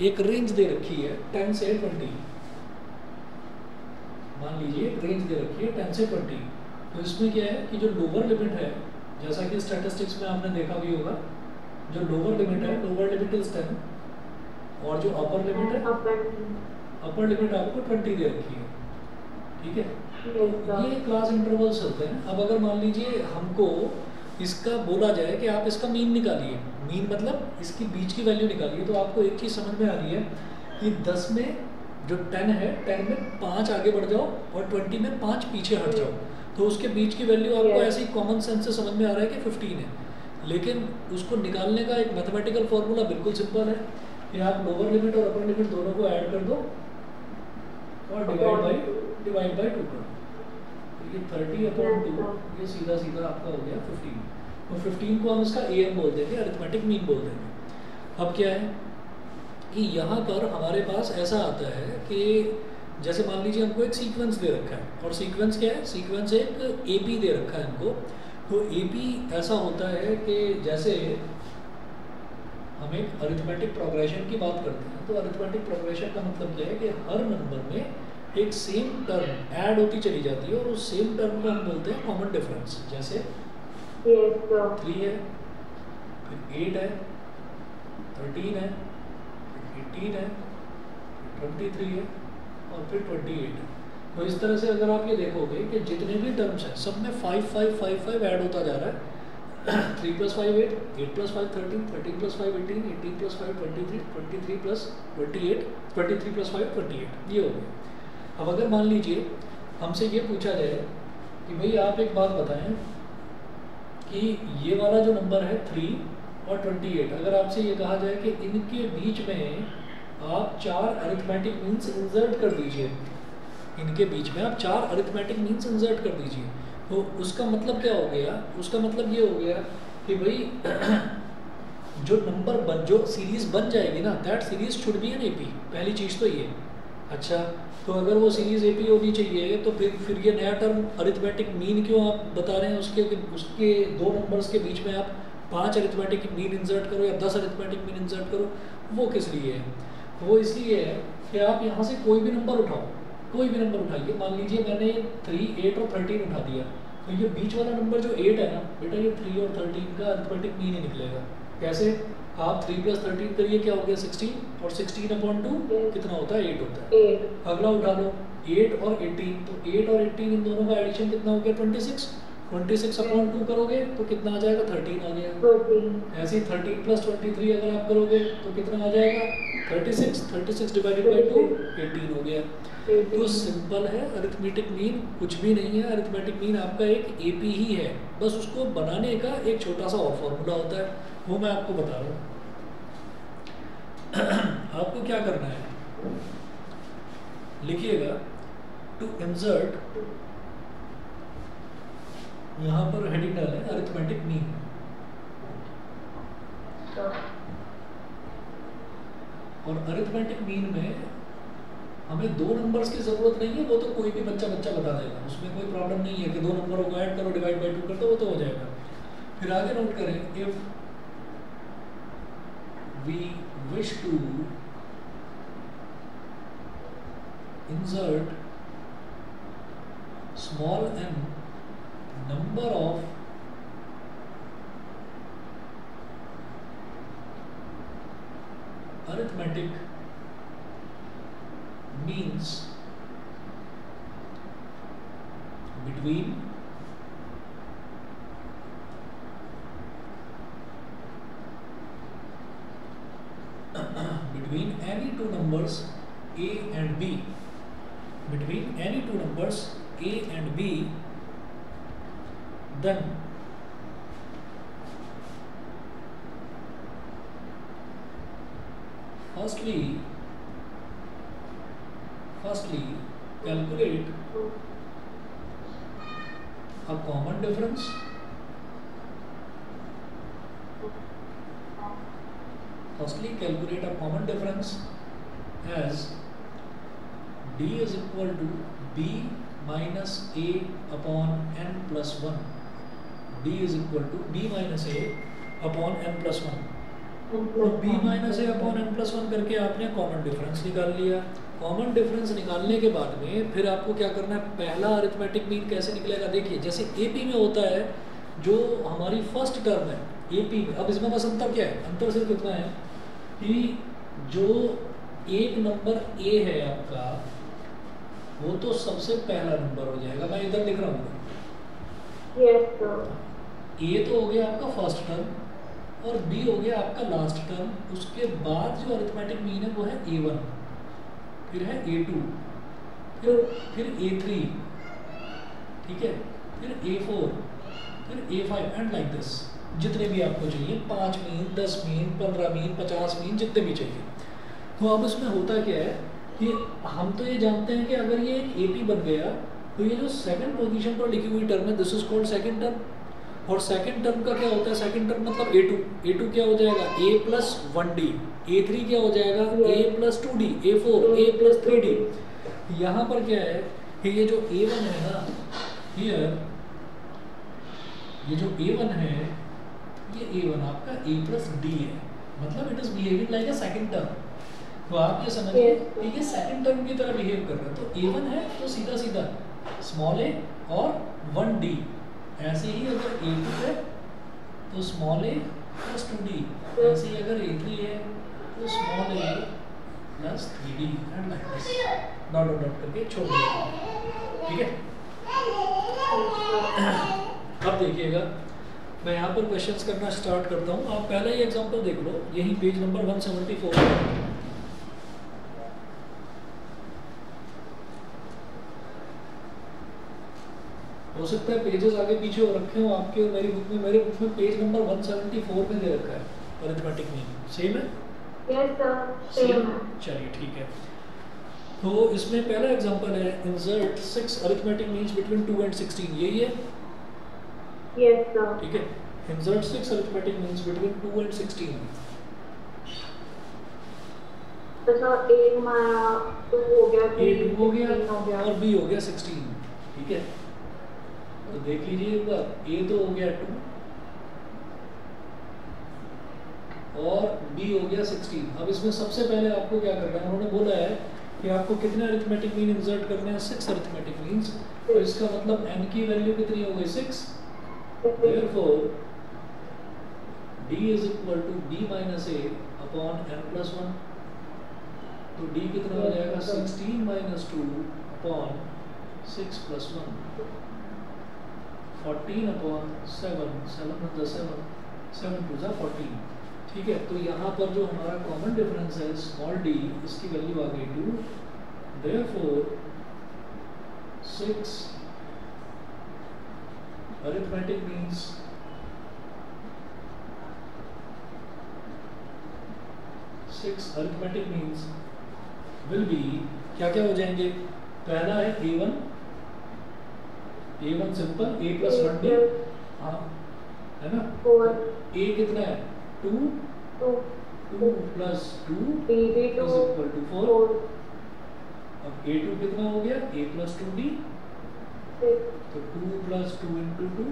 एक रेंज दे रखी है 10 से 20, मान लीजिए एक रेंज दे रखी है 10 से 20, तो इसमें क्या है कि जो लोअर लिमिट है, जैसा कि स्टैटिस्टिक्स में आपने देखा भी होगा, जो लोअर लिमिट है, लोअर लिमिट इज 10, और जो अपर लिमिट है, अपर लिमिट आपको 20 दे रखी है, ठीक है। तो ये क्लास इंटरवल्स होते हैं। अब अगर मान लीजिए हमको इसका बोला जाए कि आप इसका मीन निकालिए, मीन मतलब इसकी बीच की वैल्यू निकालिए, तो आपको एक चीज़ समझ में आ रही है कि 10 में जो 10 है, 10 में 5 आगे बढ़ जाओ और 20 में 5 पीछे हट जाओ, तो उसके बीच की वैल्यू आपको ऐसी कॉमन सेंस से समझ में आ रहा है कि 15 है। लेकिन उसको निकालने का एक मैथमेटिकल फॉर्मूला बिल्कुल सिंपल है कि आप लोअर लिमिट और अपर लिमिट दोनों को ऐड कर दो और डिवाइड बाई 2 कर दो, तो ये 30/2, ये सीधा सीधा आपका हो गया 15। तो 15 को हम इसका AM बोल देंगे, अरिथमेटिक मीन बोल देंगे। अब क्या है कि यहाँ पर हमारे पास ऐसा आता है कि जैसे मान लीजिए हमको एक सीक्वेंस दे रखा है, और सीक्वेंस क्या है, सीक्वेंस एक AP दे रखा है हमको। तो AP ऐसा होता है कि जैसे हम एक अरिथमेटिक प्रोग्रेशन की बात करते हैं, तो अरिथमेटिक प्रोग्रेशन का मतलब क्या है कि हर नंबर में एक सेम टर्म ऐड होती चली जाती है, और उस सेम टर्म को हम बोलते हैं कॉमन डिफरेंस। जैसे 3 है, फिर 8 है, 13 है, 18 है, 23 है, और फिर 28 है। तो इस तरह से अगर आप ये देखोगे कि जितने भी टर्म्स हैं सब में 5 5 5 5 ऐड होता जा रहा है। 3 + 5 8, 8 + 5 13, 13 + 5 18, 18 + 5 23, 23 + 28, 23 + 5 28, ये हो गया। अब अगर मान लीजिए हमसे ये पूछा जाए कि भाई आप एक बात बताएं कि ये वाला जो नंबर है 3 और 28, अगर आपसे ये कहा जाए कि इनके बीच में आप 4 अरिथमेटिक मीन्स इंसर्ट कर दीजिए, इनके बीच में आप 4 अरिथमेटिक मीन्स इंसर्ट कर दीजिए, तो उसका मतलब क्या हो गया, उसका मतलब ये हो गया कि भाई जो नंबर जो सीरीज बन जाएगी ना, that series should be an AP, पहली चीज़ तो ये। अच्छा, तो अगर वो सीरीज AP होनी चाहिए तो फिर ये नया टर्म अरिथमेटिक मीन क्यों आप बता रहे हैं, उसके 2 नंबर्स के बीच में आप 5 अरिथमेटिक मीन इंसर्ट करो या 10 अरिथमेटिक मीन इंसर्ट करो, वो किस लिए है? वो इसलिए है कि आप यहाँ से कोई भी नंबर उठाओ, कोई भी नंबर उठाइए, मान लीजिए मैंने 3, 8 और 13 उठा दिया, तो ये बीच वाला नंबर जो 8 है ना बेटा, ये 3 और 13 का अरिथमेटिक मीन ही निकलेगा। कैसे? आप 3 + 13 करिए, क्या हो गया 16, और 16/2 कितना होता है, 8 होता है। अगला उठा लो 8 और 18, तो 8 और 18 इन दोनों का एडिशन कितना हो गया 26, 26/2 करोगे तो कितना आ जाएगा 13 आ गया। ऐसे ही 13 + 23 अगर आप करोगे तो कितना आ जाएगा 36, 36 / 2 18 हो गया। तो सिंपल है, अरिथमेटिक मीन कुछ भी नहीं है, अरिथमेटिक मीन आपका एक AP ही है, बस उसको बनाने का एक छोटा सा और फॉर्मूला होता है, वो मैं आपको बता रहा हूँ। आपको क्या करना है, लिखिएगा टू इंसर्ट, यहाँ पर हेडिंग डालें अरिथमेटिक मीन, और अरिथमेटिक मीन में हमें 2 नंबर्स की ज़रूरत नहीं है, वो तो कोई भी बच्चा बता देगा, उसमें कोई प्रॉब्लम नहीं है कि 2 नंबरों को ऐड करो, डिवाइड बाई 2 कर दो, वो तो हो जाएगा। फिर आगे नोट करें, if we wish to insert small n number of arithmetic means between any two numbers a and b, between any two numbers a and b, then firstly calculate a common difference as d is equal to b minus a upon n plus 1, d is equal to b minus a upon n plus 1, और b minus ए upon n plus one करके आपने common difference निकाल लिया। Common difference निकालने के बाद में फिर आपको क्या करना है, पहला अरिथमेटिक मीन कैसे निकलेगा, देखिए जैसे एपी में होता है जो हमारी फर्स्ट टर्म है एपी में। अब इसमें बस अंतर क्या है, अंतर सिर्फ इतना है कि जो एक नंबर ए है आपका वो तो सबसे पहला नंबर हो जाएगा, मैं इधर लिख रहा हूँ ए तो हो गया आपका फर्स्ट टर्म और बी हो गया आपका लास्ट टर्म। उसके बाद जो अरिथमेटिक मीन है वो है A1, फिर है A2, फिर A3, ठीक है, फिर A4, फिर A5 एंड लाइक दिस, जितने भी आपको चाहिए 5 मीन, 10 मीन, 15 मीन, 50 मीन, जितने भी चाहिए। तो अब इसमें होता क्या है कि हम तो ये जानते हैं कि अगर ये एक AP बन गया तो ये जो सेकंड पोजीशन पर लिखी हुई टर्म है this is called second term. और सेकंड टर्म का क्या होता है, सेकंड टर्म मतलब A2 क्या हो जाएगा A प्लस 1D, A3 क्या हो जाएगा A plus 2D, A4 A plus 3D। यहाँ पर क्या है कि ये जो A1 है ना, हियर ये जो A1 है ये A1 आपका A प्लस D है, मतलब it is behaving like a second term. तो आप ये समझिए कि ये सेकंड टर्म की तरह बिहेव कर रहा है। तो A1 है तो सीधा सीधा स्मॉल a और 1D, ऐसे ही अगर A2 है तो स्मॉल a प्लस 2D, ऐसे ही अगर A3 है तो small a plus 3D and like this, dot dot dot करके छोड़ दिया, ठीक है। अब देखिएगा मैं यहाँ पर क्वेश्चंस करना स्टार्ट करता हूँ। आप पहले ही एग्जांपल देख लो, यही पेज नंबर 174। हो सकता है पेजेस आगे पीछे हो रखे हो आपके और मेरी बुक में। मेरे बुक में पेज नंबर 174 में दे रखा है अरिथमेटिक मीन। सेम है? यस सर, सेम है। चलिए ठीक है। तो इसमें पहला एग्जांपल है insert 6 arithmetic means between 2 and 16, यही है? Yes sir. ठीक है, insert 6 arithmetic means between 2 and 16। तो सर A हमारा 2 हो गया, A 2 हो गया और B हो गया 16, ठीक है। तो देख लीजिए एक बार, A तो हो गया 2 और B हो गया 16। अब इसमें सबसे पहले आपको क्या करना है, उन्होंने बोला है कि आपको कितने अरिथमेटिक मीन इंसर्ट करने हैं, 6 अरिथमेटिक मीन्स। तो इसका मतलब n की वैल्यू कितनी हो गई, 6। Therefore D is equal to B minus A upon n plus 1। तो D कितना हो जाएगा, 16 minus 2 upon 6 plus 1, 14 upon 7, 7 with the 7, 7 to the 14, ठीक है। तो यहाँ पर जो हमारा कॉमन डिफरेंस है स्मॉल d, इसकी वैल्यू आ गई 2। Therefore 6 arithmetic means will be क्या क्या हो जाएंगे। पहला है A1 simple A plus 1D, हाँ है ना। 4 A कितना है 2 plus 2 B 2 is equal to 4। अब A2 कितना हो गया A प्लस 2D, तो 2 प्लस 2 इंटू 2,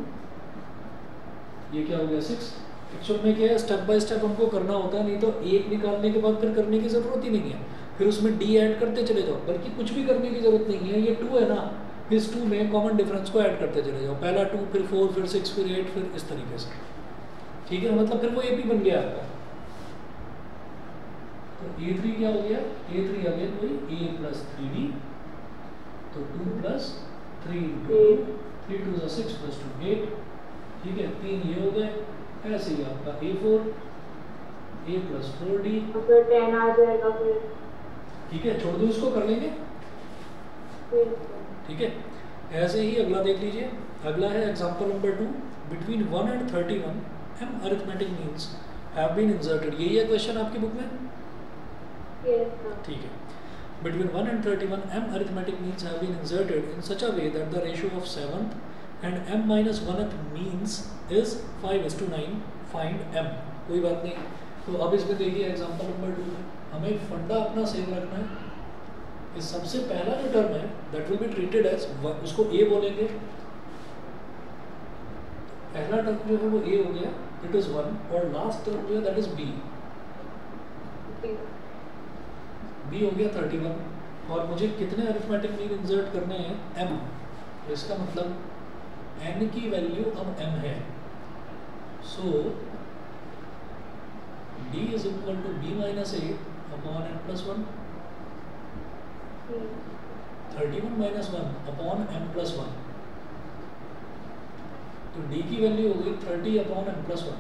ये क्या हो गया 6। एक्चुअल में क्या है, स्टेप बाय स्टेप हमको करना होता है, नहीं तो एक निकालने के बाद फिर करने की जरूरत ही नहीं है, फिर उसमें D ऐड करते चले जाओ, बल्कि कुछ भी करने की जरूरत नहीं है। ये 2 है ना, इस 2 में कॉमन डिफरेंस को ऐड करते चले जाओ, पहला 2 फिर 4 फिर 6 फिर 8 फिर इस तरीके से, ठीक है। मतलब फिर वो AP बन गया आपका। तो A3 क्या हो गया, A3 अगेन वही A प्लस 3D, तो 2 प्लस 3 इंटू 3 2 is 6 प्लस 2 8, ठीक है। 3 ये हो गए। ऐसे ही आपका A4 A प्लस 4D, फिर 10 आ जाएगा फिर, ठीक है। छोड़ दो इसको, कर लेंगे, ठीक है। ऐसे ही अगला देख लीजिए। अगला है example number 2, between 1 and 31 m arithmetic means have been inserted। यही है क्वेश्चन आपकी बुक में, ठीक है। Between 1 and 31 m arithmetic means have been inserted in such a way that the ratio of 7th and m minus 1th means is 5:9। find m। कोई बात नहीं। तो अब इसमें देखिए एग्जांपल नंबर 2 में हमें फंडा अपना सेम रखना है। इस सबसे पहला जो टर्म है that will be treated as, उसको A बोलेंगे। पहला टर्म जो है वो A हो गया, इट इज 1, और लास्ट टर्म जो है दैट इज B। b हो गया 31 और मुझे कितने अरिथमेटिक मीन इंसर्ट करने हैं m, तो इसका मतलब n की वैल्यू अब m है, so d is equal to b minus a upon n plus 1, 31 minus 1 upon m plus 1, तो d की वैल्यू हो गई 30 अपॉन m प्लस 1।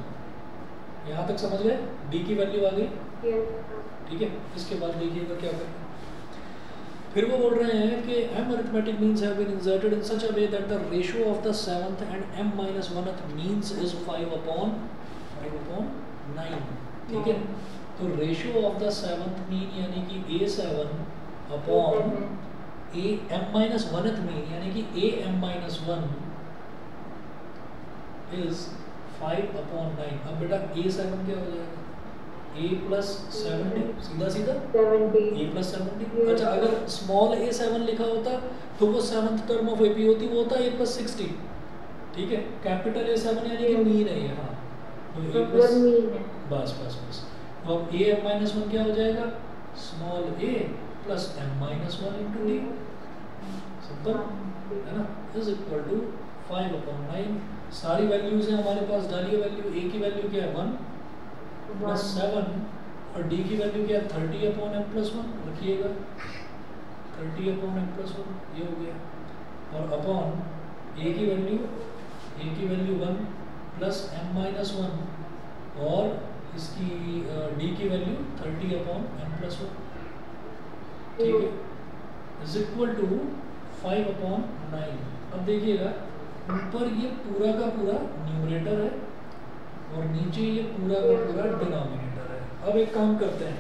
यहाँ तक समझ गए? d की वैल्यू आ गई, ठीक है। इसके बाद देखिएगा क्या करें, फिर वो बोल रहे हैं कि m arithmetic means have been inserted in such a way that the ratio of the 7th and m minus 1th means is 5 upon 9, ठीक है। तो ratio of the 7th mean यानी कि a7 upon a m minus 1th mean यानी कि a m minus 1 is 5 upon 9। अब बेटा a7 क्या हो जाएगा? a plus 70, सीधा सीधा 70, a plus 70। अच्छा, अगर स्मॉल a7 लिखा होता तो वो 7th टर्म ऑफ ap होती, वो होता a plus 60, ठीक है। कैपिटल a7 यानी कि मीन है ये, हाँ, तो a plus मीन है, बस बस बस। तो अब a m minus 1 क्या हो जाएगा? Small a plus m minus 1 into d, simple है ना, इज इक्वल टू 5 upon 9। सारी वैल्यूज हैं हमारे पास, डालिए वैल्यू। a की वैल्यू क्या है 1 प्लस 7 और d की वैल्यू क्या है 30 अपॉन m प्लस 1, रखिएगा 30 अपॉन m प्लस 1, ये हो गया। और अपॉन a की वैल्यू 1 प्लस m माइनस 1 और इसकी d की वैल्यू 30 अपॉन m प्लस 1, ठीक है, इज इक्वल टू 5 अपॉन 9। अब देखिएगा ऊपर ये पूरा का पूरा न्यूमरेटर है और नीचे ये पूरा का पूरा डिनोमिनेटर है। अब एक काम करते हैं,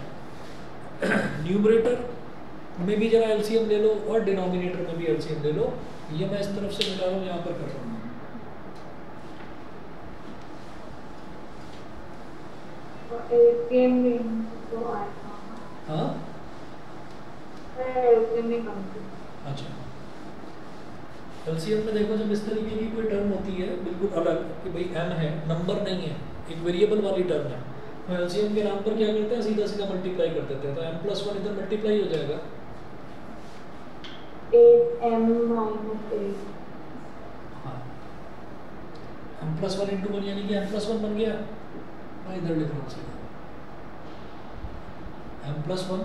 न्यूमरेटर में भी जरा एलसीएम ले लो और डिनोमिनेटर में भी एलसीएम ले लो। ये मैं इस तरफ से मिला रहा हूँ, यहाँ पर कर रहा हूँ। हाँ अच्छा, एलसीएम में देखो जब इस तरीके की कोई टर्म होती है बिल्कुल अलग कि भाई m है, नंबर नहीं है, एक वेरिएबल वाली टर्म है, तो एलसीएम के नाम पर क्या करते हैं, सीधा सीधा मल्टीप्लाई कर देते हैं। तो m प्लस 1 इधर मल्टीप्लाई हो जाएगा, 8m minus 8, हाँ, m प्लस 1 इंटू 1 यानी कि m प्लस 1 बन गया। मैं इधर लिख रहा हूँ सीधा m प्लस 1,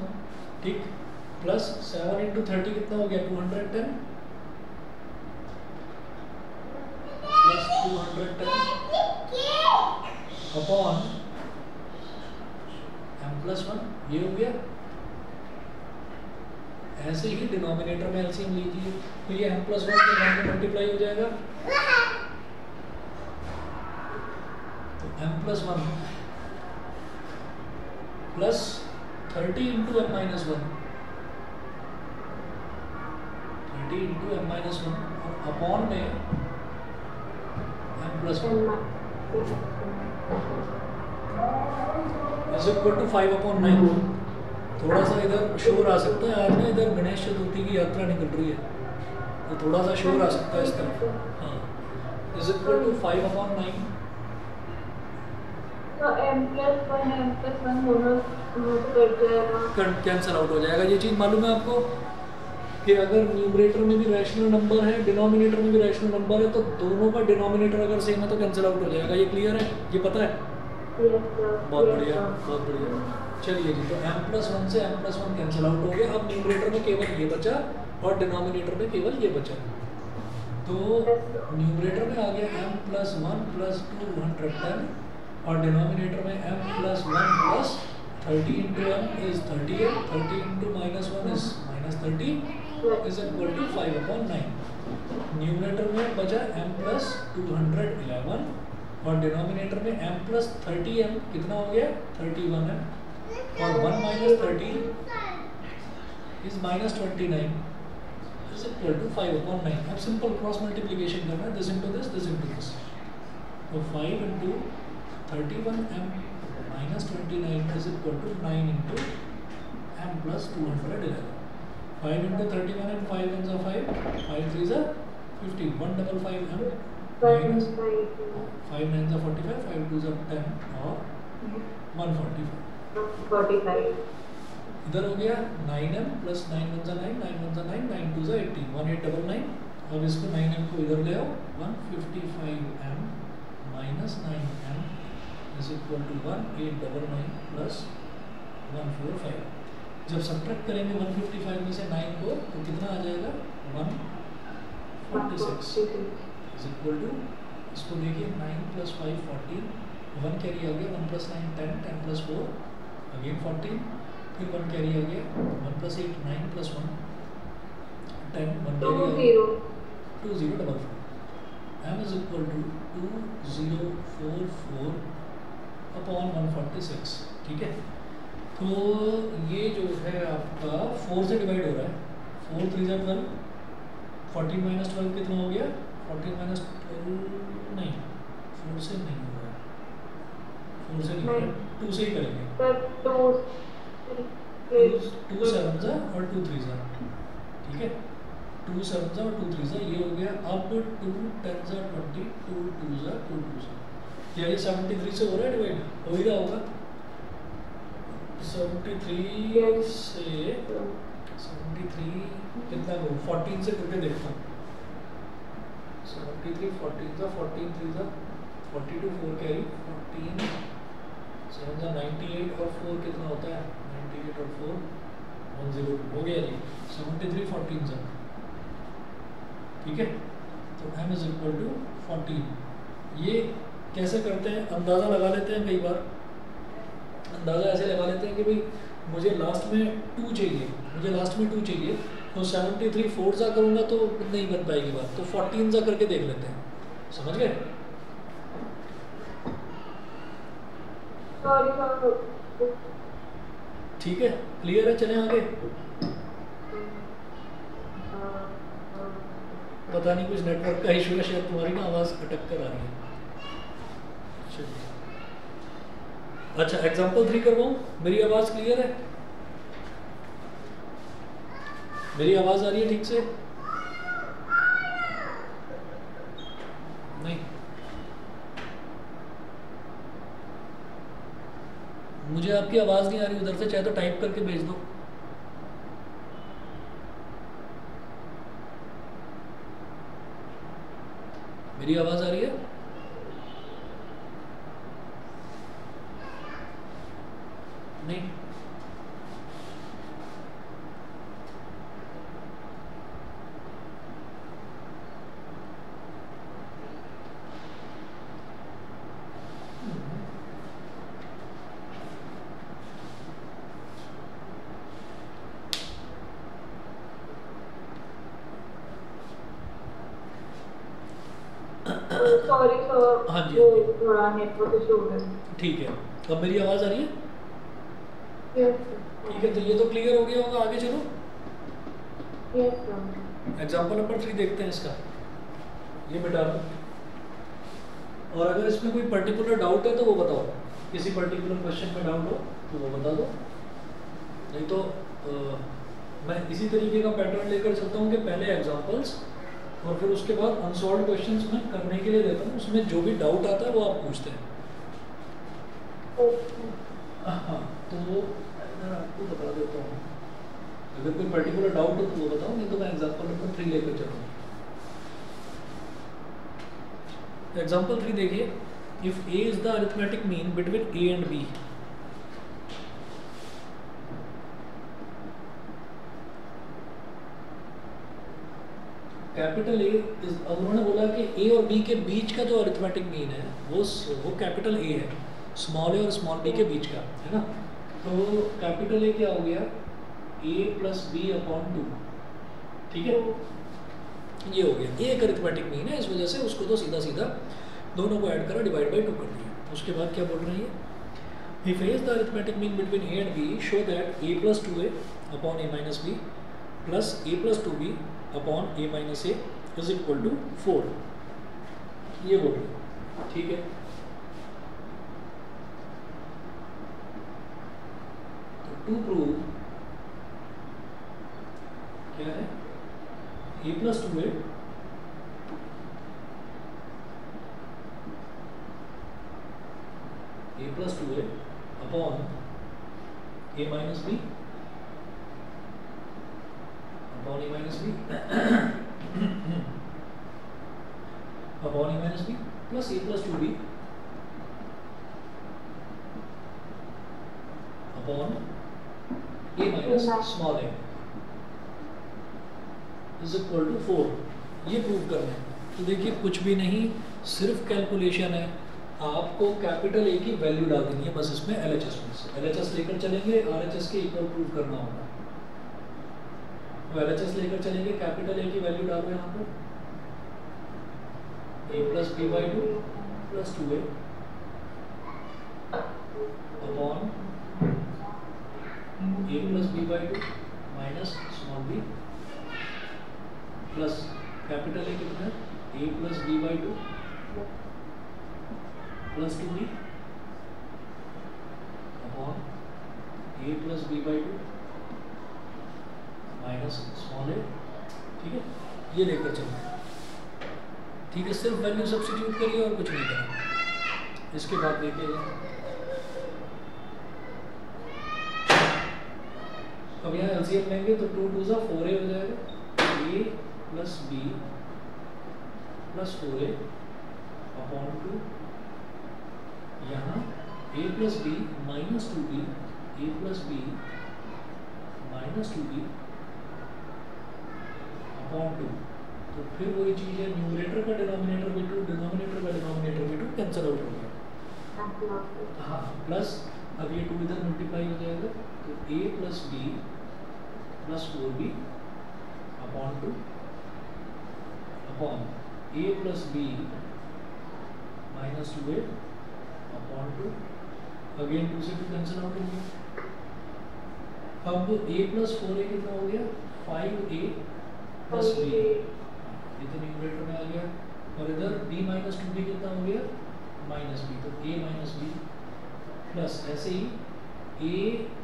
ठीक, प्लस 7 इंटू 30 कितना हो गया 210 प्लस 210 अपॉन m प्लस 1, ये हो गया। ऐसे ही डिनोमिनेटर में एलसीएम लीजिए, तो ये m प्लस 1 के 1 में मल्टीप्लाई हो जाएगा, तो m plus 1 plus 30 into m minus 1, 30 into m minus 1 और अपॉन में m plus 1 is equal to 5 upon 9। थोड़ा सा इधर शोर आ सकता है, आज ना इधर गणेश चतुर्थी की यात्रा निकल रही है, तो थोड़ा सा शोर आ सकता है इस तरफ। हाँ, इज इक्वल टू 5 अपॉन 9। तो m प्लस 1 दोनों कट जाएगा, कैंसिल आउट हो जाएगा। ये चीज़ मालूम है आपको कि अगर न्यूमरेटर में भी रैशनल नंबर है, डिनोमिनेटर में भी रैशनल नंबर है, तो दोनों का डिनोमिनेटर अगर सेम है तो कैंसिल आउट हो जाएगा। ये क्लियर है, ये पता है? बहुत बढ़िया, बहुत बढ़िया। चलिए जी, तो m प्लस 1 से m प्लस 1 कैंसिल आउट हो गया। अब न्यूमरेटर में केवल ये बचा और डिनोमिनेटर में केवल ये बचा। तो न्यूमरेटर में आ गया m प्लस 1 प्लस 210 और डिनोमिनेटर में m plus 1 plus 30 into m is 38, 30 into minus 1 is minus 30 is equal to 5 upon 9। Numerator में बचा m प्लस 211 और डिनोमिनेटर में m प्लस 30m कितना हो गया 31m और 1 minus 30 is minus 29 is equal to 5 upon 9। अब सिंपल क्रॉस मल्टीप्लिकेशन करना है, this into this, this into this. तो 5 into 31m minus 29 is equal to 9 into m plus 211। 5 into 31 and 5 ones are 5, 5 3s are 15, 155m minus 5 9s are 45, 5 2s are 10 or 145। 45. इधर हो गया 9m plus 9 1 9 9 1 9 9 2 18 1899। अब इसको 9m को इधर ले आओ, 155m minus 9m is equal to 1899 plus 145। जब सब्ट्रैक्ट करेंगे 155 में से 9 को तो कितना आ जाएगा 146 इज इक्वल टू, इसको देखिए 9 प्लस 5 14, 1 कैरी आ गया, 1 प्लस 9 10, 10 प्लस 4 अगेन 14, फिर 1 कैरी आ गया, 1 प्लस 8 9 प्लस 1 10, 1 कैरी आ गया 2044। m is equal to 2044 upon 146। ठीक है, तो ये जो है आपका 4 से डिवाइड हो रहा है, 4 3 जा 12, 14 माइनस 12 कितना हो गया, 14 माइनस 12 नहीं, 4 से नहीं हो रहा है, 4 से नहीं हो रहा है, 2 से ही करेंगे, 2 7 जा और 2 3 जा। ठीक है, 2 7 जा और 2 3 जा, ये हो गया। अब 2 10 जा 20, 2 2 जा 2 2 जा, क्या ये 73 से हो रहा है डिवाइड, हो ही रहा होगा। 73 से 73 कितना करूँ, 14 से करके देखता हूँ। 73 14 जा 14 3 जा 42, 4 कैरी 14 7 जा 98 और 4 कितना होता है 98 और 4 102 हो गया जी। 73 14 जा, ठीक है, तो m इज इक्वल टू 14। ये कैसे करते हैं, अंदाज़ा लगा लेते हैं, कई बार अंदाज़ा ऐसे लगा लेते हैं कि भाई मुझे लास्ट में 2 चाहिए, मुझे लास्ट में 2 चाहिए, तो 73 4 जा करूँगा तो नहीं बन पाएगी बात, तो 14 जा करके देख लेते हैं। समझ गए? ठीक है, क्लियर है, चलें आगे। पता नहीं कुछ नेटवर्क का इशू है, शायद तुम्हारी ना आवाज़ अटक कर आ रही है। अच्छा, एग्जाम्पल 3 करवाऊँ, मेरी आवाज़ क्लियर है, मेरी आवाज़ आ रही है ठीक से? नहीं, मुझे आपकी आवाज़ नहीं आ रही उधर से, चाहे तो टाइप करके भेज दो। मेरी आवाज़ आ रही है? नहीं, सॉरी सर, हाँ जी, वो थोड़ा नेटवर्क इशू हो गया। ठीक है, अब मेरी आवाज़ आ रही है? यस ठीक है, तो ये तो क्लियर हो गया होगा, आगे चलो। Yes sir. एग्जाम्पल नंबर 3 देखते हैं इसका, ये मिटा दो, और अगर इसमें कोई पर्टिकुलर डाउट है तो वो बताओ, किसी पर्टिकुलर क्वेश्चन में डाउट हो तो वो बता दो, नहीं तो मैं इसी तरीके का पैटर्न लेकर चलता हूँ कि पहले एग्जाम्पल्स और फिर उसके बाद अनसॉल्व क्वेश्चंस मैं करने के लिए देता हूँ, उसमें जो भी डाउट आता है वो आप पूछते हैं। हाँ, तो इधर आपको बता देता हूँ, अगर कोई पर्टिकुलर डाउट हो तो वो बताओ, नहीं तो मैं एग्जाम्पल नंबर 3 लेकर चलूँ। एग्जाम्पल 3 देखिए, if a is the arithmetic mean between a and b, capital A is, अब उन्होंने बोला कि ए और बी के बीच का जो अरिथमेटिक मीन है वो कैपिटल ए है, स्मॉल ए और स्मॉल बी के बीच का है ना, तो कैपिटल ए क्या हो गया ए प्लस बी अपॉन 2, ठीक है, ये हो गया, ए एक अरिथमेटिक मीन है, इस वजह से उसको तो सीधा सीधा दोनों को ऐड करा, डिवाइड बाई 2 कर दिया। उसके बाद क्या बोल रही है, if A is the arithmetic mean between A and B, show that A plus 2a upon A minus B plus A plus 2b upon A minus A is equal to 4, ये बोल रहे, ठीक है। तो टू प्रूव क्या है, A plus 2a upon A minus B upon A minus B upon A minus B plus A plus 2b upon A minus small A is equal to 4। ये prove करना है। तो देखिए कुछ भी नहीं, सिर्फ कैलकुलेशन है। आपको कैपिटल ए की वैल्यू डाल देनी है बस इसमें LHS में से। LHS लेकर चलेंगे, RHS के इक्वल प्रूव करना होगा। तो LHS लेकर चलेंगे, कैपिटल ए की वैल्यू डाल रहे हैं यहाँ पर a plus b by 2 plus 2a upon a plus b by 2 minus small b plus capital A कितना है a plus b by 2 plus 2b upon a plus b by 2 minus small a। ठीक है, ये लेकर चलते हैं। ठीक है, सिर्फ वैल्यू सब्स्टिट्यूट करिए और कुछ नहीं करना। इसके बाद देखिएगा, अब यहाँ एलसीएम लेंगे तो 2 2 4a हो जाएगा। a plus b plus 4a upon 2 यहाँ a plus b minus 2b a plus b minus 2b upon 2। तो फिर वही चीज़ है, न्यूमरेटर का डिनोमिनेटर भी 2, डिनोमिनेटर का डिनोमिनेटर भी 2 कैंसिल आउट हो गया। हाँ, प्लस अब ये 2 इधर मल्टीप्लाई हो जाएगा तो a plus b plus 4b upon 2 upon a plus b minus 2a upon 2। Again 2 से 2 कैंसिल आउट हो गया। अब a प्लस 4a कितना हो गया 5a प्लस b, ये तो न्यूमरेटर में आ गया। और इधर b माइनस 2b कितना हो गया माइनस b, तो a माइनस b प्लस ऐसे ही a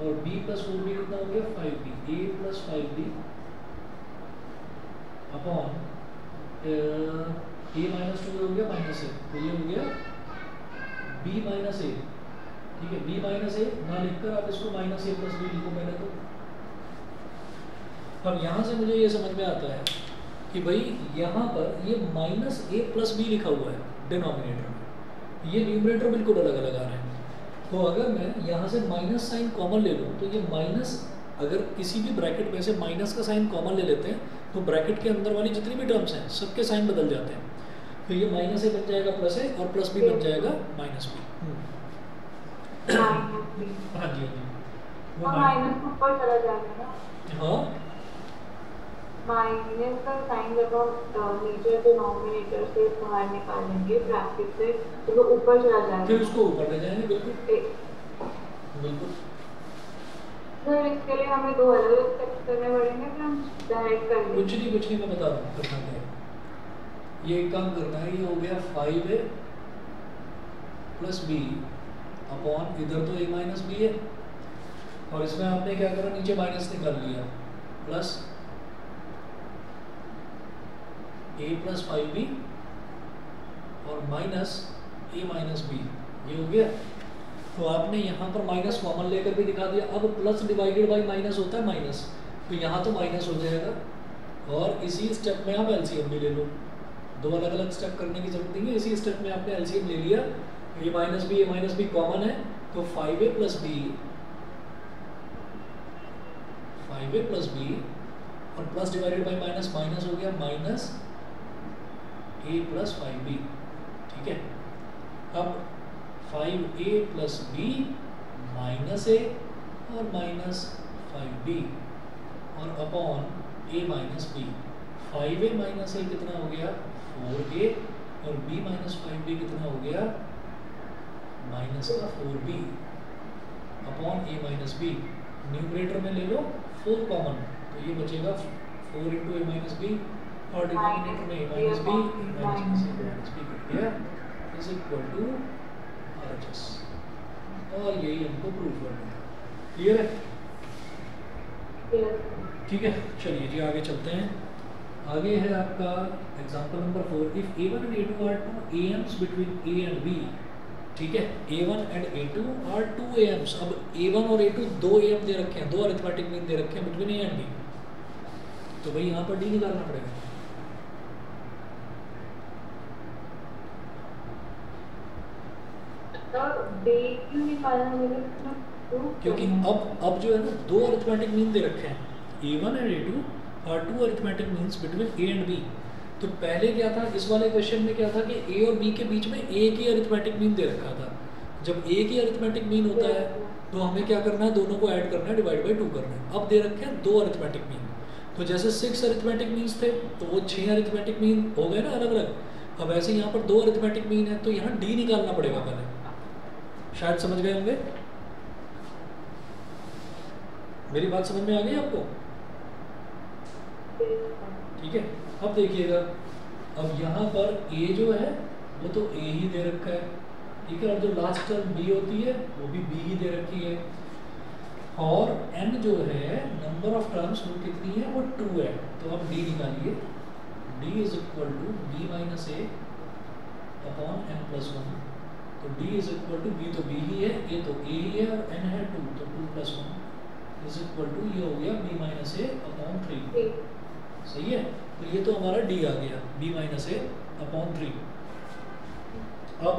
और b प्लस 4b कितना हो गया 5b, a plus 5b upon a minus 2 हो गया माइनस a, तो ये हो गया b माइनस a। ठीक है, b माइनस a ना लिखकर आप इसको माइनस a प्लस b लिखो पहले तो। अब यहाँ से मुझे ये समझ में आता है कि भाई यहाँ पर ये माइनस a प्लस b लिखा हुआ है डिनोमिनेटर में, ये न्यूमरेटर बिल्कुल अलग अलग आ रहे हैं। तो अगर मैं यहाँ से माइनस साइन कॉमन ले लूँ तो ये माइनस, अगर किसी भी ब्रैकेट में से माइनस का साइन कॉमन ले लेते हैं तो ब्रैकेट के अंदर वाली जितनी भी टर्म्स हैं सबके साइन बदल जाते हैं। तो ये माइनस a बन जाएगा प्लस a और प्लस b बन जाएगा माइनस b। हाँ जी, हाँ जी, वो माइनस ऊपर चला जाएगा ना। हाँ, माइनस का साइन जब हम नीचे डिनोमिनेटर से बाहर निकालेंगे ब्रैकेट से तो वो ऊपर चला जाएगा, फिर उसको ऊपर ले जाएंगे। बिल्कुल बिल्कुल। सर इसके लिए हमें 2 अलग अलग स्टेप्स करने पड़ेंगे कि हम डायरेक्ट कर लेंगे? कुछ नहीं, मैं बता दूँ करना क्या है। ये एक काम करना है, ये हो गया 5a प्लस b अपॉन इधर तो a माइनस b है और इसमें आपने क्या करा नीचे माइनस निकाल लिया प्लस a प्लस 5b और माइनस a माइनस b, ये हो गया। तो आपने यहाँ पर माइनस कॉमन लेकर भी दिखा दिया। अब प्लस डिवाइडेड बाई माइनस होता है माइनस, तो यहाँ तो माइनस हो जाएगा। और इसी स्टेप में आप एलसीएम भी ले लो, 2 अलग अलग स्टेप करने की जरूरत नहीं है। इसी स्टेप में आपने एलसीएम ले लिया, ये माइनस बी कॉमन है तो 5a प्लस b और plus divided by minus, minus हो गया माइनस a प्लस 5b। ठीक है, अब 5a plus b minus a और माइनस 5b और upon a minus b। 5a minus a कितना हो गया 4a और b माइनस 5b कितना हो गया माइनस का 4b upon a minus b। Numerator में ले लो 4 कॉमन, तो ये बचेगा 4 इंटू a माइनस b और डिनोमिनेटर में a माइनस b कट गया इज इक्वल टू RHS। और यही हमको प्रूव करना है। क्लियर है? ठीक है, चलिए जी आगे चलते हैं। आगे है आपका example number 4। If a1 and a2 are two AMs between a and b। ठीक है, A1 and A2 are 2 AMs। अब A1 और A2 2 AM दे रखे हैं, दो अरिथमेटिक मीन दे रखे हैं बिटवीन A एंड B, तो भाई यहाँ पर D निकालना पड़ेगा। क्यों निकालना मेरे क्योंकि अब जो है ना दो अरिथमेटिक मीन दे रखे हैं, A1 and A2 are 2 arithmetic means between A and B। तो पहले क्या था, इस वाले क्वेश्चन में क्या था कि A और B के बीच में एक ही अरिथमेटिक मीन दे रखा था। जब एक ही अरिथमेटिक मीन होता है तो हमें क्या करना है, दोनों को ऐड करना है, डिवाइड बाई 2 करना है। अब दे रखे हैं दो अरिथमेटिक मीन, तो जैसे 6 अरिथमेटिक मीन्स थे तो वो 6 अरिथमेटिक मीन हो गए ना अलग अलग। अब ऐसे यहाँ पर दो अरिथमेटिक मीन है तो यहाँ D निकालना पड़ेगा पहले। शायद समझ गए होंगे, मेरी बात समझ में आ गई आपको? ठीक है, अब देखिएगा, अब यहाँ पर A जो है वो तो A ही दे रखा है, ठीक है, और जो लास्ट टर्म B होती है वो भी B ही दे रखी है, और N जो है नंबर ऑफ टर्म्स वो कितनी है, वो 2 है। तो अब D निकालिए, D is equal to B minus A upon N plus 1। तो D is equal to B तो B ही है, A तो A ही है, और N है 2, तो 2 प्लस 1 इज इक्वल टू ये हो गया B माइनस A अपॉन 3। सही है, तो ये तो हमारा D आ गया, B माइनस A अपॉन 3। अब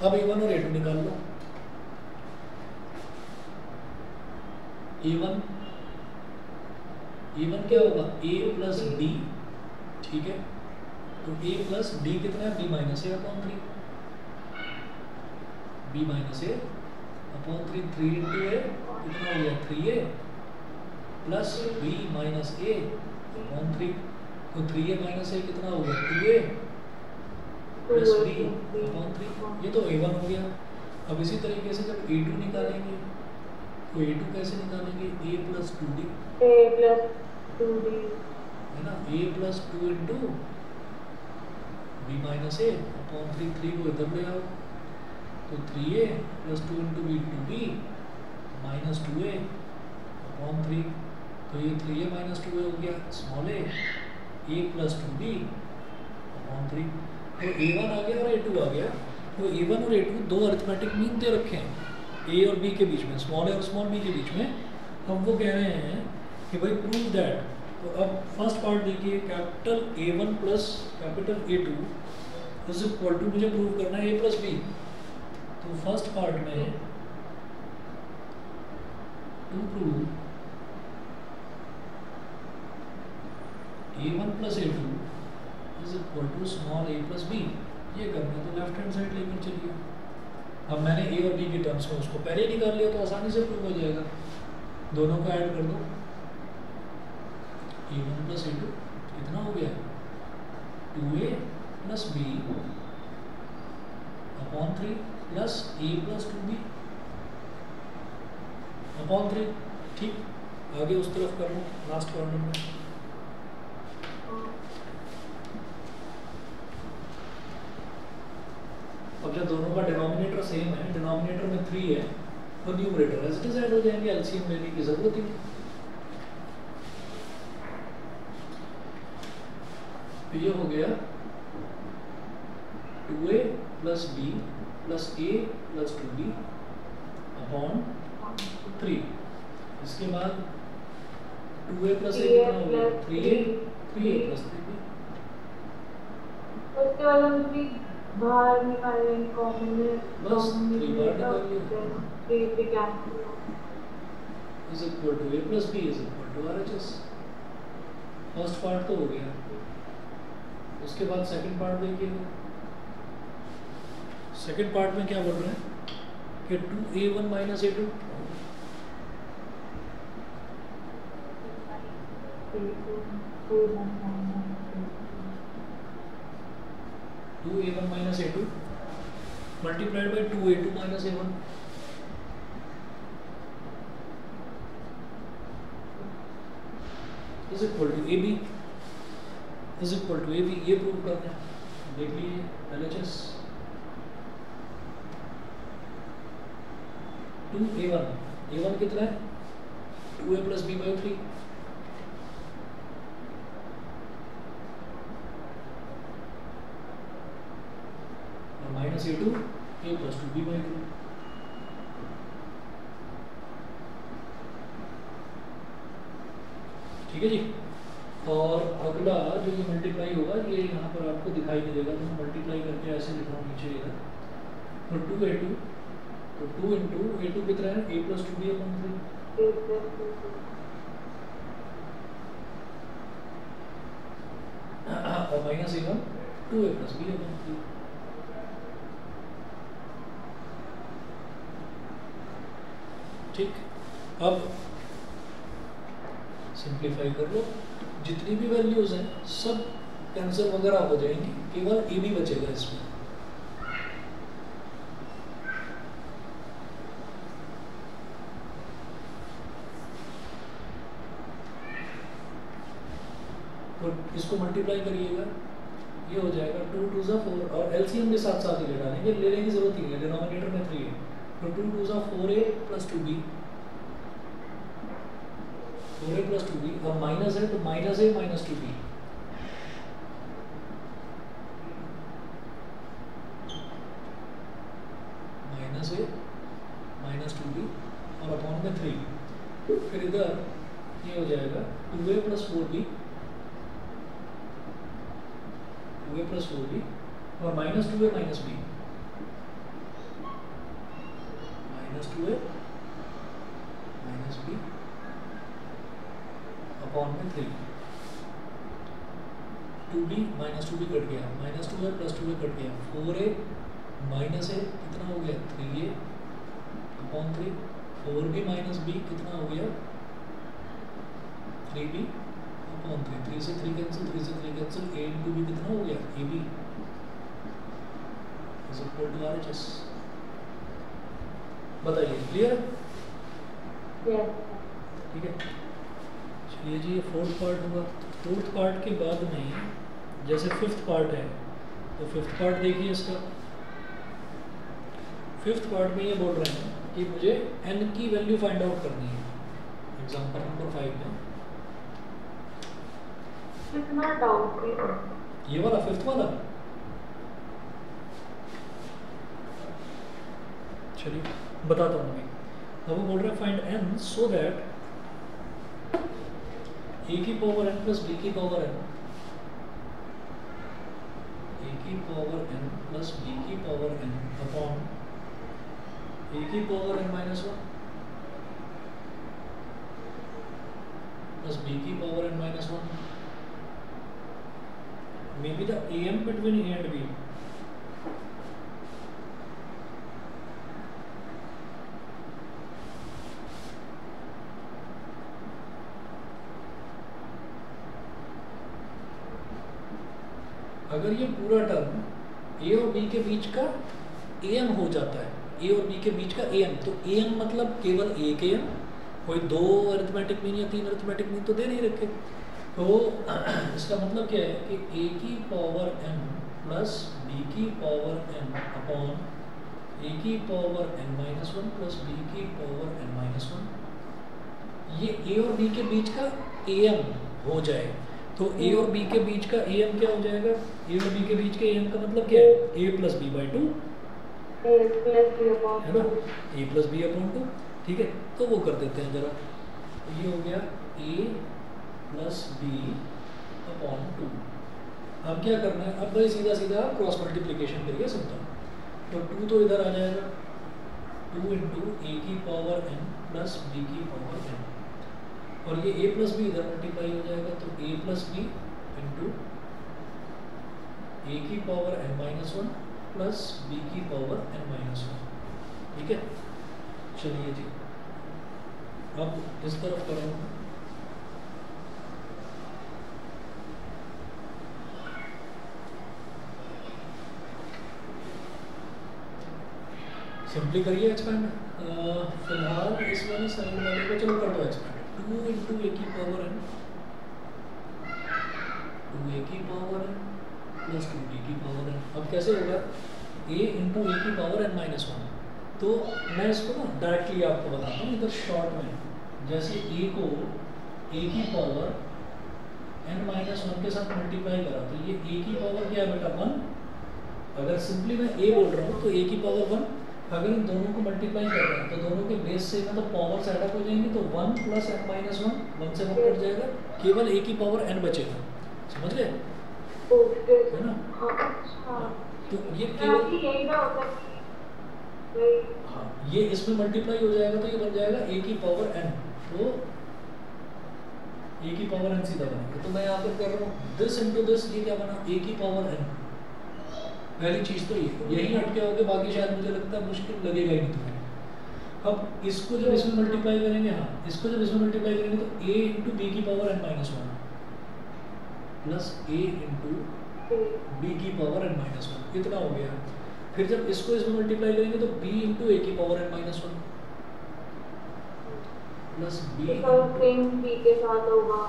A1 और A2 निकाल लो। A1 क्या होगा, A प्लस D, ठीक है, तो A प्लस D कितना है, B minus A upon 3, B minus A upon 3, 3 into A कितना हो गया 3A plus B minus A upon 3, तो 3A माइनस A कितना हो गया 2A प्लस B अपॉन 3, ये तो A1 हो गया। अब इसी तरीके से जब A2 निकालेंगे तो A2 कैसे निकालेंगे, A प्लस 2D है ना, A plus 2 into B minus A upon 3, 3 को इधर ले आओ, तो 3A plus 2 into B 2B minus 2A upon 3, तो ये 3A माइनस 2A हो गया, small A plus 2B upon 3। तो A1 आ गया और A2 आ गया। तो A1 और A2 दो अरिथमेटिक मीन दे रखे हैं A और B के बीच में, स्मॉल A और स्मॉल B के बीच में। हम वो कह रहे हैं कि भाई प्रूव दैट। तो अब फर्स्ट पार्ट देखिए, capital A1 plus capital A2 is equal to, मुझे प्रूव करना है A प्लस B। तो फर्स्ट पार्ट में to prove A1 plus A2 is equal to small A plus B, ये करना है तो लेफ्ट हैंड साइड लेकर चलिए। अब मैंने A और B के टर्म्स में उसको पहले ही निकाल लिया तो आसानी से प्रूव हो जाएगा, दोनों को ऐड कर दो, A1 प्लस A2 कितना हो गया 2A plus B upon 3 plus A plus 2B upon 3। ठीक, आगे उस तरफ कर लो लास्ट कॉर्नर में। अब जब दोनों का डिनोमिनेटर सेम है, डिनोमिनेटर में 3 है, तो numerator as it is add हो जाएंगे, एलसीएम लेने की जरूरत ही नहीं। तो ये हो गया 2A plus B plus A plus 2B upon 3। इसके बाद 2A प्लस A कितना हो गया 3A प्लस 3B। उसके बाद हम बाहर निकालेंगे कॉमन में, बस 3 बार निकालिए, is equal to A plus B is equal to RHS। First part तो हो गया। उसके बाद सेकंड पार्ट देखिएगा, सेकंड पार्ट में क्या बोल रहे हैं कि 2A1 minus A2 2A1 minus A2 multiplied by 2A2 minus A1 is equal to AB is equal to AB। ये प्रूव करना है, देख लीजिए LHS। a1 कितना है 2a प्लस b बाई 3 और minus a2 a plus 2b by 2। ठीक है जी। और अगला जो ये मल्टीप्लाई होगा ये यहाँ पर आपको दिखाई नहीं देगा, तो मैं मल्टीप्लाई करके ऐसे लिख रहा हूँ नीचे इधर। तो 2a2 तो 2 इंटू a2 कितना है a प्लस 2b अपॉन 3 और minus a1 2a plus b upon 3। ठीक, अब सिंप्लीफाई कर लो, जितनी भी वैल्यूज हैं सब कैंसिल वगैरह हो जाएंगी, केवल ए बी बचेगा इसमें। तो इसको मल्टीप्लाई करिएगा, ये हो जाएगा 2 2 ज़ा 4 और एलसीएम के साथ साथ ही ले डालेंगे, लेने की जरूरत ही नहीं है, डिनोमिनेटर में 3 है। तो 2 2 ज़ा 4a plus 2b 4a plus 2b और माइनस है तो minus a minus 2b minus a minus 2b और अपॉन में 3। फिर इधर ये हो जाएगा 2a plus 4b 2a plus 4b और minus 2a minus b minus 2a minus b upon में 3। 2b माइनस 2b कट गया, minus 2a plus 2a cut गया, 4a माइनस a कितना हो गया 3a upon 3। 4b minus b कितना हो गया 3b अपॉन 3। 3 से 3 कैंसिल, 3 से 3 कैंसिल, a इंटू b कितना हो गया ab is equal to RHS। बताइए क्लियर है? ठीक है, चलिए जी ये फोर्थ पार्ट होगा। फोर्थ पार्ट के बाद में जैसे फिफ्थ पार्ट है, तो फिफ्थ पार्ट देखिए इसका। फिफ्थ पार्ट में ये बोल रहे हैं कि मुझे n की वैल्यू फाइंड आउट करनी है। एग्जांपल नंबर 5 में कितना डाउट है ये वाला फिफ्थ वाला, चलिए बताता हूँ मैं। अब वो बोल रहे हैं find n so that a की पावर n प्लस b की पावर n, a की पावर n प्लस b की पावर n अपॉन a की power n minus 1 plus b की power n minus 1 may be the am between a and b। अगर ये पूरा term a और b के बीच का am हो जाता है, a और b के बीच का am, तो am मतलब केवल एक am, कोई 2 अरिथमेटिक मीन या 3 अरिथमेटिक मीन तो दे नहीं रखे। तो इसका मतलब क्या है कि a की पावर n प्लस b की पावर n अपॉन a की power n minus 1 plus b की पावर n माइनस 1, ये a और b के बीच का am हो जाए। तो a और b के बीच का am क्या हो जाएगा? a और b के बीच के am का मतलब क्या है? a प्लस b बाई 2 है ना, a प्लस b अपॉन 2। ठीक है, तो वो कर देते हैं जरा। तो ये हो गया a प्लस b अपॉन 2। अब क्या करना है? अब भाई सीधा सीधा क्रॉस मल्टीप्लिकेशन करिए सिंपल। तो 2 तो इधर आ जाएगा, 2 इंटू a की पावर n प्लस b की पावर n, और ये a प्लस बी इधर मल्टीप्लाई हो जाएगा। तो a plus B into a की power n minus 1 plus b की पावर n माइनस 1। ठीक है, चलिए जी अब इस तरफ करो। सिंपली करिए एक्सपेंड। फिलहाल इस वाले साइड वाले को चलो कर दो एक्सपेंड। 2 इंटू ए की पावर n, 2a की पावर n प्लस 2b की पावर n। अब कैसे होगा? a इंटू ए की पावर n माइनस 1 तो मैं इसको ना डायरेक्टली आपको बताता हूँ इधर शॉर्ट में, जैसे a को a की पावर n-1 के साथ मल्टीप्लाई करा तो ये a की पावर क्या है बेटा 1। अगर सिंपली मैं a बोल रहा हूँ तो a की पावर 1, अगर इन दोनों को मल्टीप्लाई कर रहे हैं तो दोनों के बेस से मतलब पावर्स ऐड अप हो जाएंगी, तो 1 + n-1 1 से 1 कट जाएगा, केवल a की पावर n बचेगा। समझ गए? है ना? तो ये केवल हाँ ये इसमें मल्टीप्लाई हो जाएगा तो ये बन जाएगा a की पावर n, तो a की पावर n सीधा बनेगा। तो मैं यहाँ पर कर रहा हूँ दिस इंटू दिस, ये क्या बना a की पावर n। पहली चीज तो यही हटके होगे, बाकी शायद मुझे लगता है मुश्किल लगेगा ही नहीं तुम्हें। अब इसको जब इसमें मल्टीप्लाई करेंगे, हाँ इसको जब इसमें मल्टीप्लाई करेंगे तो a इंटू बी की power n-1 plus a into B की पावर n-1 इतना हो गया। फिर जब इसको इसमें मल्टीप्लाई करेंगे तो b इंटू a की power n-1 plus b same b के साथ होगा,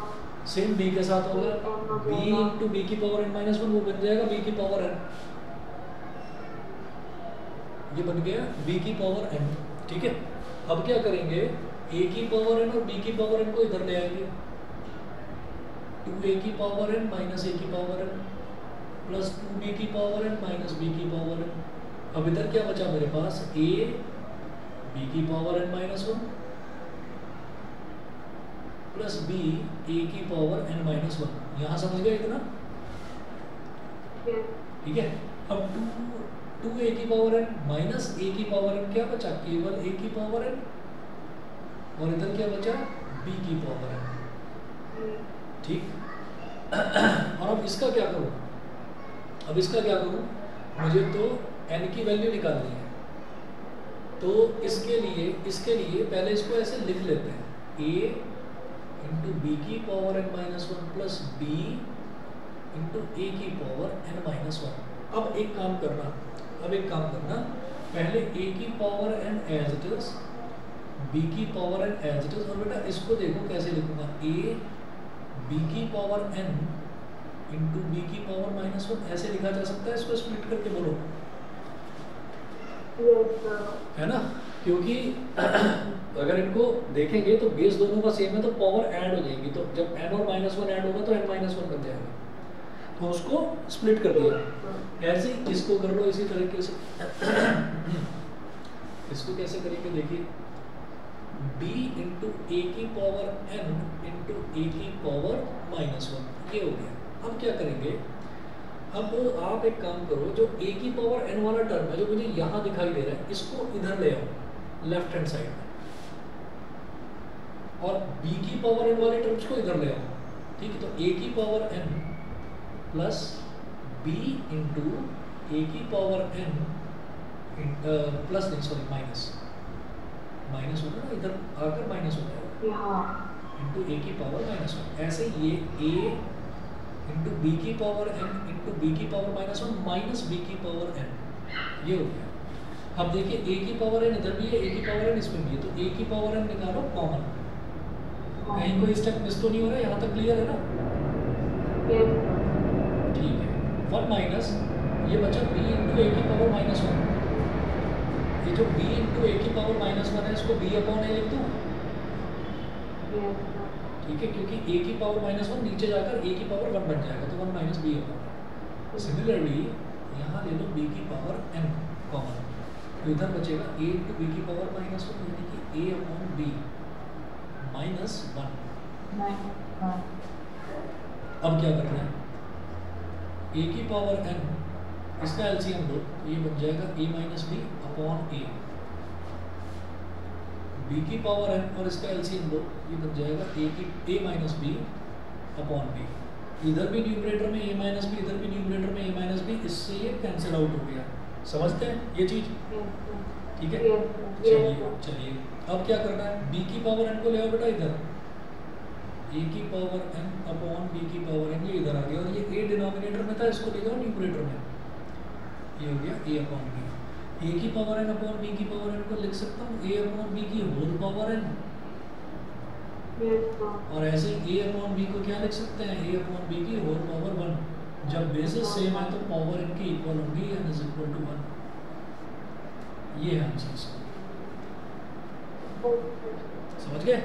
सेम b के साथ होगा, b इंटू बी की पावर n-1 वो बन जाएगा b की पावर n, ये बन गया b की पावर n। ठीक है, अब क्या करेंगे a की पावर n और b की पावर n को इधर ले आएंगे, 2a की पावर n माइनस a की पावर n प्लस 2b की पावर n माइनस b की पावर n। अब इधर क्या बचा मेरे पास, a b की power n-1 plus b a की पावर n-1। यहाँ समझ गए इतना? ठीक है, अब 2a की पावर n माइनस a की पावर n क्या बचा, केवल a की पावर n, और इधर क्या बचा b की पावर n। ठीक, और अब इसका क्या करूँ, अब इसका क्या करूँ, मुझे तो n की वैल्यू निकालनी है, तो इसके लिए पहले इसको ऐसे लिख लेते हैं, a इंटू बी की power n-1 plus b into a की पावर n-1। अब एक काम करना, पहले a की power n as it is, b की power n as it is, और बेटा इसको देखो कैसे लिखूंगा, a b की पावर n इंटू b की पावर -1 ऐसे लिखा जा सकता है, इसको स्प्लिट करके बोलो। है ना, क्योंकि अगर इनको देखेंगे तो बेस दोनों का सेम है तो पावर ऐड हो जाएगी, तो जब n और -1 ऐड होगा तो n-1 बन जाएगा, तो उसको स्प्लिट कर दिया। ऐसे ही इसको कर लो इसी तरीके से। इसको कैसे करेंगे देखिए, b इंटू ए की पावर n इंटू ए की पावर -1 ये हो गया। अब क्या करेंगे, अब आप एक काम करो, जो a की पावर n वाला टर्म है जो मुझे यहाँ दिखाई दे रहा है, इसको इधर ले आओ लेफ्ट हैंड साइड में, और b की पावर n वाले टर्म्स को इधर ले आओ। ठीक है, तो a की power n plus b into A की पावर n प्लस नहीं सॉरी माइनस होगा ना, इधर आकर माइनस हो जाएगा, इंटू ए की पावर -1। ऐसे ये a इंटू बी की पावर n इंटू बी की पावर -1 माइनस बी की पावर n, ये हो गया। अब देखिए a की पावर n इधर भी है, a की पावर n इसमें भी है, तो a की पावर n निकालो कॉमन, कहीं कोई स्टेप मिस तो नहीं हो रहा है, यहाँ तक क्लियर है ना? ठीक है, 1 माइनस ये बचा b इंटू ए की पावर -1, ये जो b इंटू ए की पावर -1 है इसको b अपॉन a लिख दूँ। ठीक है, क्योंकि a की पावर -1 नीचे जाकर a की पावर 1 बन जाएगा, तो 1 माइनस b अपॉन। सिमिलरली यहाँ ले लो b की पावर n कॉमन, तो इधर बचेगा a इंटू बी की पावर -1 यानी कि a अपॉन b -1। अब क्या करना है, a की पावर n इसका एलसीएम लो, तो ये बन जाएगा a minus B upon a, b की पावर n और इसका एलसीएम लो, ये बन जाएगा a minus B upon b। इधर भी न्यूमरेटर में a माइनस बी, इधर भी न्यूमरेटर में a माइनस बी, इससे ये कैंसिल आउट हो गया। समझते हैं ये चीज़? ठीक है, चलिए अब क्या करना है, b की पावर n को ले आओ बेटा इधर, a की पावर n अपॉन b की पावर n, ये इधर आ गया, और ये a डिनोमिनेटर में था, इसको ले जाओ न्यूमरेटर में, ये हो गया a अपॉन b। a की पावर n अपॉन b की पावर n को लिख सकता हूँ a अपॉन b की होल पावर n, और ऐसे ही a अपॉन b को क्या लिख सकते हैं, a अपॉन b की होल पावर 1। जब बेसिस सेम है तो पावर इनकी इक्वल होंगी n इज इक्वल टू 1। ये है आंसर इसका। ओके। समझ गए?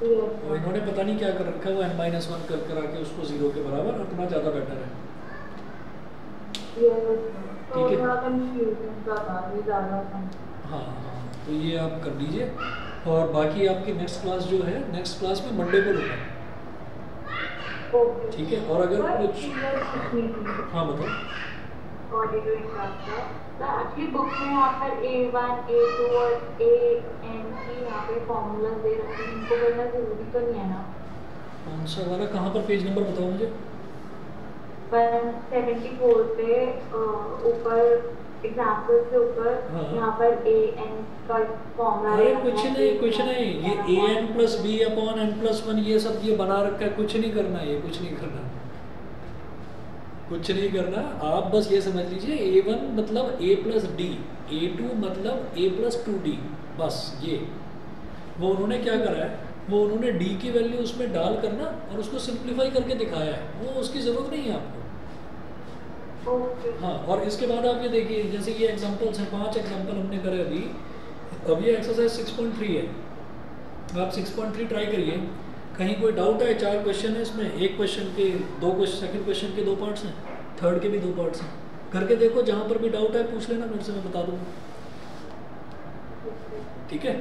यस और इन्होंने पता नहीं क्या कर रखा है, वो n-1 कर कर आके उसको 0 के बराबर, अपना ज़्यादा बेटर है। यस, तो ठीक है। थोड़ा कंफ्यूजन का था, ये ज़्यादा था। हाँ हाँ, तो ये आप कर लीजिए। और बाकी आपकी नेक्स्ट क्लास जो है, नेक्स्ट क्लास में मंडे को होगा। ओके। ठीक है। और अगर सर, कुछ email पूछनी थी। हाँ बताओ। ऑडियो इंस्ट्रक्टर तो एक्चुअली बुक में यहाँ पर A1, A2 और AN की यहाँ पे फॉर्मूला दे रखे हैं, इनको करना जरूरी तो नहीं है ना? कौन सा वाला, कहाँ पर पेज नंबर बताओ मुझे। 174 पे ऊपर एग्जाम्पल के ऊपर हाँ। यहाँ पर AN का फॉर्मूला अरे कुछ नहीं कुछ नहीं, ये an+b/n+1 ये सब ये बना रखा है, कुछ नहीं करना है, ये कुछ नहीं करना, कुछ नहीं करना। आप बस ये समझ लीजिए A1 मतलब a+d, A2 मतलब a+2d, बस ये। वो उन्होंने क्या करा है, वो उन्होंने d की वैल्यू उसमें डाल करना और उसको सिंप्लीफाई करके दिखाया है, वो उसकी ज़रूरत नहीं है आपको। ओके। हाँ, और इसके बाद आप ये देखिए, जैसे ये एग्जांपल्स हैं, 5 एग्जांपल हमने करे अभी। अब ये एक्सरसाइज 6.3 है, आप 6.3 ट्राई करिए। कहीं कोई डाउट है? 4 क्वेश्चन है इसमें, एक क्वेश्चन के 2 क्वेश्चन, सेकंड क्वेश्चन के 2 पार्ट्स हैं, थर्ड के भी 2 पार्ट्स हैं। करके देखो, जहाँ पर भी डाउट है पूछ लेना मेरे से, मैं बता दूँगा। ठीक है।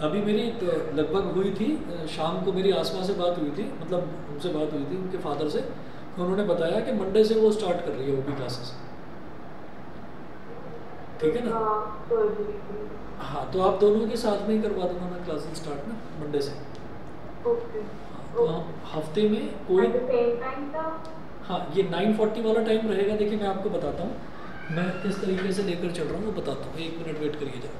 अभी मेरी तो लगभग हुई थी, शाम को मेरी आसमा से बात हुई थी, मतलब उनसे बात हुई थी, उनके फादर से। तो उन्होंने बताया कि मंडे से वो स्टार्ट कर रही है ओपी क्लासेस। ठीक है ना? हाँ, तो आप दोनों के साथ में ही करवा दूंगा मैं क्लासेस स्टार्ट ना मंडे से। ओके। हाँ, तो हम हफ्ते में कोई, एट द सेम टाइम था? हाँ ये 9:40 वाला टाइम रहेगा। देखिए मैं आपको बताता हूँ मैं किस तरीके से लेकर चल रहा हूँ, वो बताता हूँ। 1 मिनट वेट करिए जरा।